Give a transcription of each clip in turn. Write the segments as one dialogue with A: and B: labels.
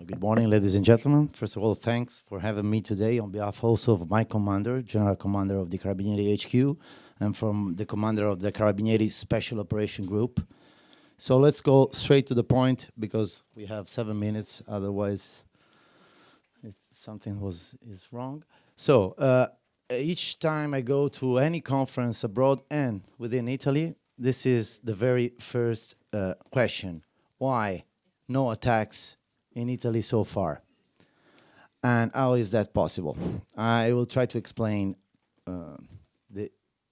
A: Good morning, ladies and gentlemen. First of all, thanks for having me today on behalf also of my commander, General Commander of the Carabinieri HQ, and from the commander of the Carabinieri Special Operation Group. So let's go straight to the point because we have 7 minutes, otherwise something is wrong. So each time I go to any conference abroad and within Italy, this is the very first question. Why no attacks in Italy so far? And how is that possible? I will try to explain the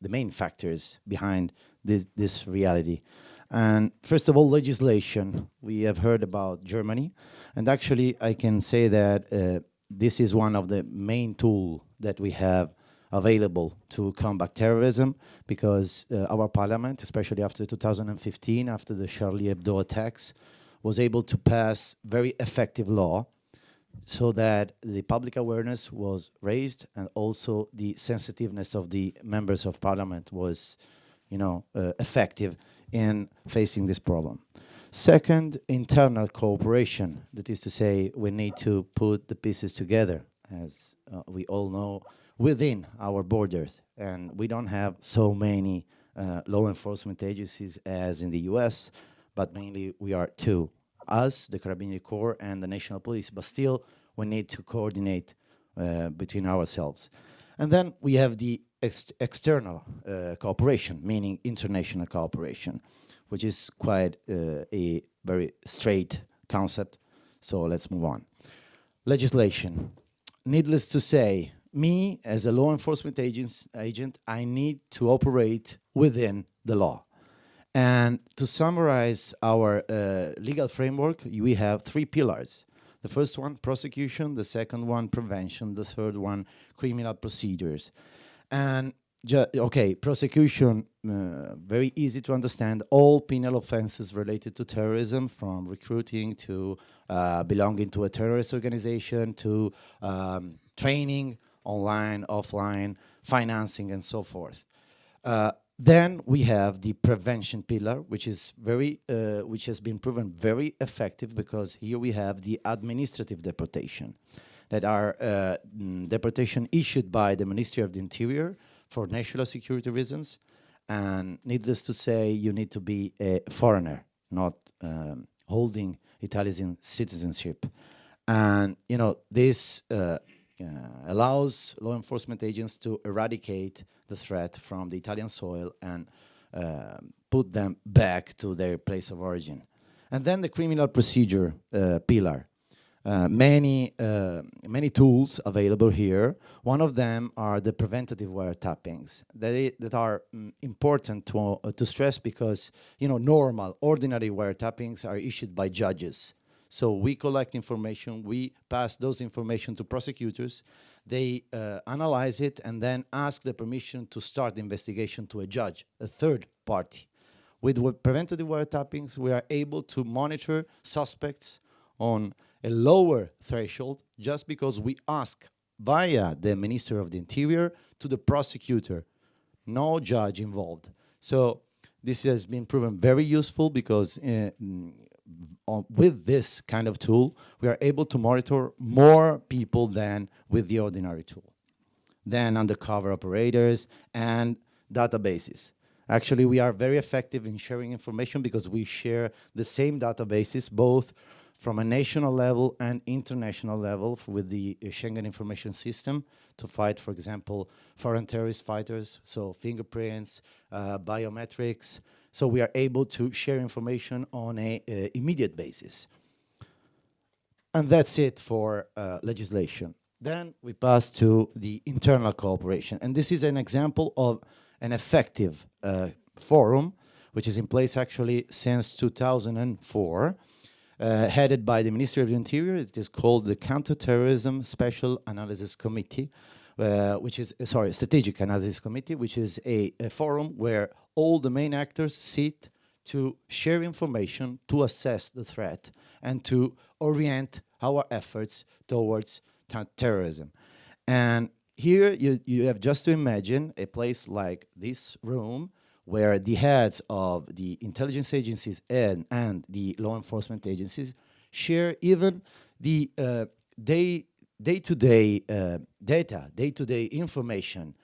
A: main factors behind this reality. And first of all, legislation. We have heard about Germany, and actually I can say that this is one of the main tools that we have available to combat terrorism, because our parliament, especially after 2015, after the Charlie Hebdo attacks, was able to pass very effective law so that the public awareness was raised and also the sensitiveness of the members of parliament was, effective in facing this problem. Second, internal cooperation. That is to say, we need to put the pieces together, as we all know, within our borders. And we don't have so many law enforcement agencies as in the US, but mainly we are two, us, the Carabinieri Corps, and the National Police. But still, we need to coordinate between ourselves. And then we have the external cooperation, meaning international cooperation, which is quite a very straight concept. So let's move on. Legislation. Needless to say, me, as a law enforcement agent, I need to operate within the law. And to summarize our legal framework, we have 3 pillars. The first one, prosecution. The second one, prevention. The third one, criminal procedures. And, prosecution, very easy to understand. All penal offenses related to terrorism, from recruiting to belonging to a terrorist organization to training, online, offline, financing, and so forth. Then we have the prevention pillar, which is which has been proven very effective, because here we have the administrative deportation, that are deportation issued by the Ministry of the Interior for national security reasons. And needless to say, you need to be a foreigner, not holding Italian citizenship. And this allows law enforcement agents to eradicate the threat from the Italian soil and put them back to their place of origin. And then the criminal procedure pillar. Many tools available here. One of them are the preventative wiretappings that are important to stress, because normal, ordinary wiretappings are issued by judges. So we collect information, we pass those information to prosecutors, they analyze it, and then ask the permission to start the investigation to a judge, a third party. With preventative wiretappings, we are able to monitor suspects on a lower threshold, just because we ask via the Minister of the Interior to the prosecutor, no judge involved. So this has been proven very useful, because with this kind of tool, we are able to monitor more people than with the ordinary tool. Then undercover operators and databases. Actually, we are very effective in sharing information, because we share the same databases, both from a national level and international level, with the Schengen Information System, to fight, for example, foreign terrorist fighters, so fingerprints, biometrics. So we are able to share information on an immediate basis. And that's it for legislation. Then we pass to the internal cooperation. And this is an example of an effective forum, which is in place actually since 2004, headed by the Ministry of the Interior. It is called the Counter-Terrorism Special Analysis Committee, Strategic Analysis Committee, which is a forum where all the main actors sit to share information, to assess the threat, and to orient our efforts towards terrorism. And here you have just to imagine a place like this room, where the heads of the intelligence agencies and the law enforcement agencies share even the day day-to-day data, day-to-day information,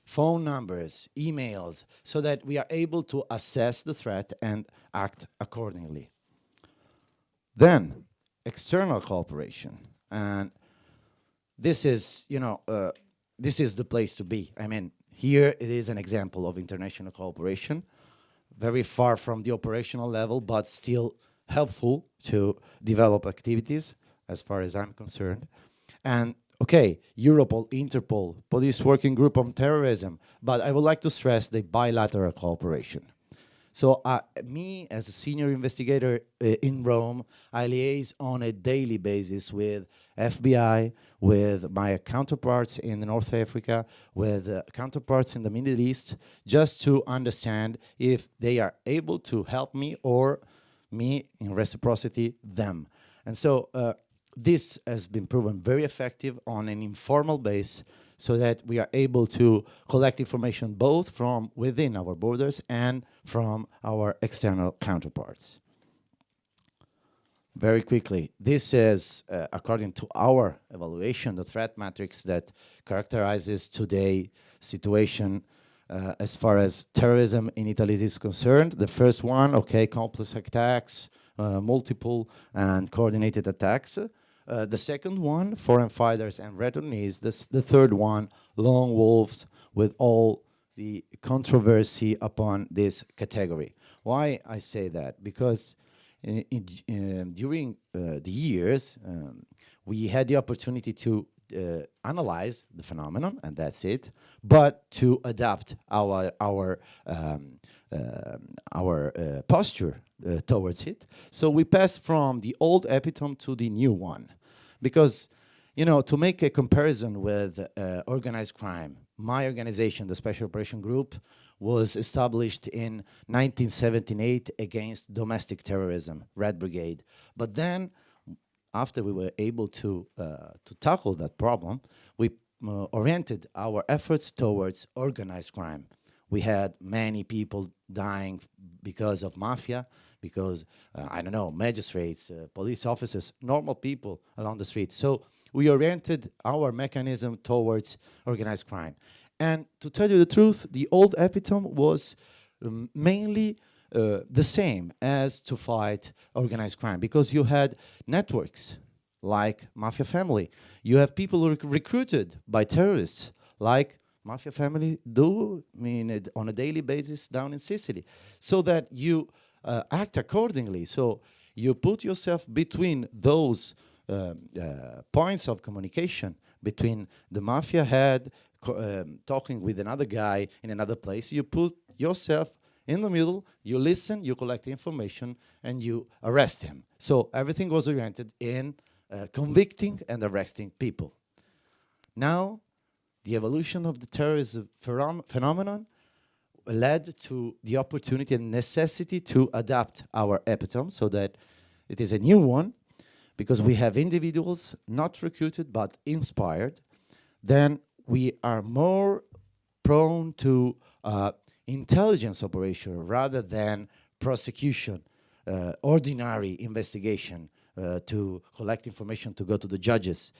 A: phone numbers, emails, so that we are able to assess the threat and act accordingly. Then, external cooperation, and this is, this is the place to be. I mean, here it is an example of international cooperation, very far from the operational level, but still helpful to develop activities, as far as I'm concerned. And okay, Europol, Interpol, Police Working Group on Terrorism, but I would like to stress the bilateral cooperation. So me, as a senior investigator in Rome, I liaise on a daily basis with FBI, with my counterparts in North Africa, with counterparts in the Middle East, just to understand if they are able to help me or me, in reciprocity, them. And so this has been proven very effective on an informal base, so that we are able to collect information both from within our borders and from our external counterparts. Very quickly, this is, according to our evaluation, the threat matrix that characterizes today's situation as far as terrorism in Italy is concerned. The first one, okay, complex attacks, multiple and coordinated attacks. The second one, foreign fighters and returnees. The third one, lone wolves, with all the controversy upon this category. Why I say that? Because during the years, we had the opportunity to analyze the phenomenon, and that's it, but to adapt our posture towards it. So we passed from the old epitome to the new one. Because, to make a comparison with organized crime, my organization, the Special Operation Group, was established in 1978 against domestic terrorism, Red Brigade. But then, after we were able to tackle that problem, we oriented our efforts towards organized crime. We had many people dying because of mafia, because, I don't know, magistrates, police officers, normal people along the street. So we oriented our mechanism towards organized crime. And to tell you the truth, the old epitome was mainly the same as to fight organized crime, because you had networks like Mafia Family. You have people recruited by terrorists like Mafia Family do, on a daily basis down in Sicily, so that you act accordingly. So you put yourself between those points of communication, between the mafia head talking with another guy in another place. You put yourself in the middle, you listen, you collect information, and you arrest him. So everything was oriented in convicting and arresting people. Now, the evolution of the terrorism phenomenon led to the opportunity and necessity to adapt our epitome, so that it is a new one, because we have individuals not recruited but inspired. Then we are more prone to intelligence operation rather than prosecution, ordinary investigation to collect information to go to the judges.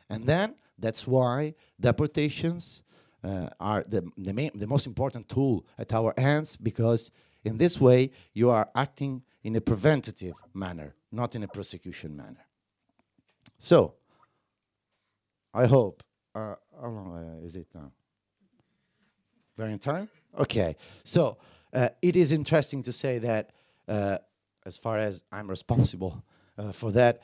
A: And then that's why deportations are the most important tool at our hands, because in this way you are acting in a preventative manner, not in a prosecution manner. So, I hope, how long is it now? We're in time? Okay, so it is interesting to say that as far as I'm responsible for that,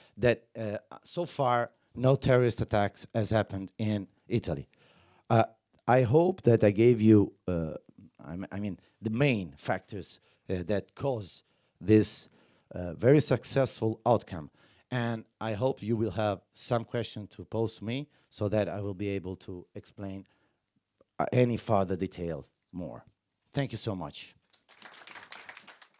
A: so far no terrorist attacks has happened in Italy. I hope that I gave you, the main factors that cause this very successful outcome. And I hope you will have some question to pose to me, so that I will be able to explain any further detail more. Thank you so much.